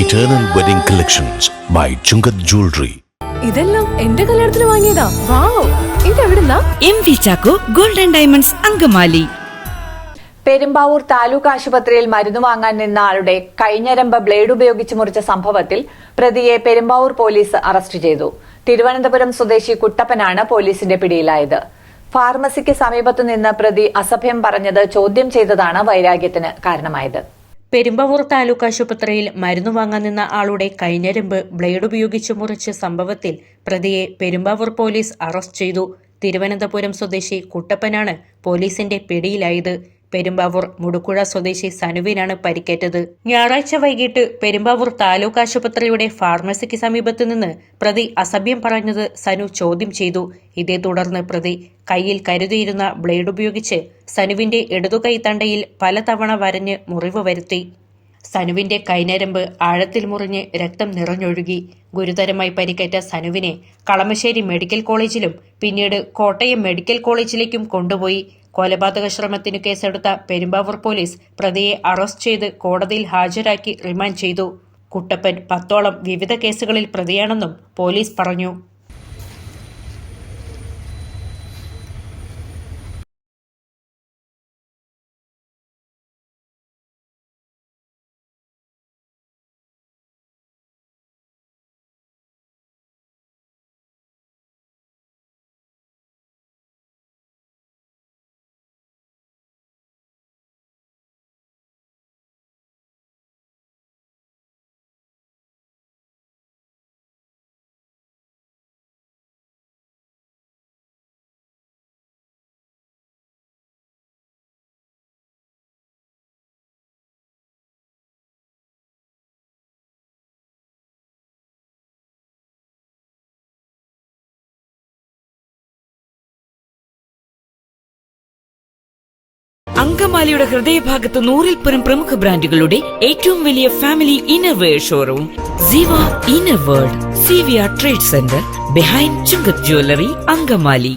Eternal Wedding Collections by Chungat Jewelry. ഇതെല്ലാം എന്റെ കല്യാണത്തിന് വാങ്ങിയതാ. വാവ്, ഇതെവിടുന്നാ? MV Chacko golden diamonds Angamaly. Perumbavoor taluk ആശുപത്രിയിൽ മരുന്ന് വാങ്ങാൻ നിന്ന ആളുടെ കൈഞ്ഞരമ്പ് ബ്ലേഡ് ഉപയോഗിച്ച് മുറിച്ച സംഭവത്തിൽ പ്രതിയെ പെരുമ്പാവൂർ പോലീസ് അറസ്റ്റ് ചെയ്തു. തിരുവനന്തപുരം സ്വദേശി കുട്ടപ്പനാണ് പോലീസിന്റെ പിടിയിലായത്. ഫാർമസിക്ക് സമീപത്തു നിന്ന് പ്രതി അസഭ്യം പറഞ്ഞത് ചോദ്യം ചെയ്തതാണ് വൈരാഗ്യത്തിന് കാരണമായത്. പെരുമ്പാവൂർ താലൂക്ക് ആശുപത്രിയിൽ മരുന്ന് വാങ്ങാൻ നിന്ന ആളുടെ കൈഞ്ഞരമ്പ് ബ്ലേഡ് ഉപയോഗിച്ച് മുറിച്ച സംഭവത്തിൽ പ്രതിയെ പെരുമ്പാവൂർ പോലീസ് അറസ്റ്റ് ചെയ്തു. തിരുവനന്തപുരം സ്വദേശി കുട്ടപ്പനാണ് പോലീസിന്റെ പിടിയിലായത്. പെരുമ്പാവൂർ മുടുക്കുഴ സ്വദേശി സനുവിനാണ് പരിക്കേറ്റത്. ഞായറാഴ്ച വൈകിട്ട് പെരുമ്പാവൂർ താലൂക്ക് ആശുപത്രിയുടെ ഫാർമസിക്ക് സമീപത്തു നിന്ന് പ്രതി അസഭ്യം പറഞ്ഞത് സനു ചോദ്യം ചെയ്തു. ഇതേ തുടർന്ന് പ്രതി കയ്യിൽ കരുതിയിരുന്ന ബ്ലേഡ് ഉപയോഗിച്ച് സനുവിന്റെ ഇടതുകൈ തണ്ടയിൽ പലതവണ വരഞ്ഞ് മുറിവ് വരുത്തി. സനുവിന്റെ കൈനരമ്പ് ആഴത്തിൽ മുറിഞ്ഞ് രക്തം നിറഞ്ഞൊഴുകി. ഗുരുതരമായി പരിക്കേറ്റ സനുവിനെ കളമശ്ശേരി മെഡിക്കൽ കോളേജിലും പിന്നീട് കോട്ടയം മെഡിക്കൽ കോളേജിലേക്കും കൊണ്ടുപോയി. കൊലപാതക ശ്രമത്തിനു കേസെടുത്ത പെരുമ്പാവൂർ പോലീസ് പ്രതിയെ അറസ്റ്റ് ചെയ്ത് കോടതിയിൽ ഹാജരാക്കി റിമാൻഡ് ചെയ്തു. കുട്ടപ്പൻ 10ഓളം വിവിധ കേസുകളിൽ പ്രതിയാണെന്നും പോലീസ് പറഞ്ഞു. അങ്കമാലിയുടെ ഹൃദയഭാഗത്ത് 100-ൽ-പരം പ്രമുഖ ബ്രാൻഡുകളുടെ ഏറ്റവും വലിയ family innerwear showroom Siva inner world, CVR trade centre, behind Chungath jewellery, Angamaly.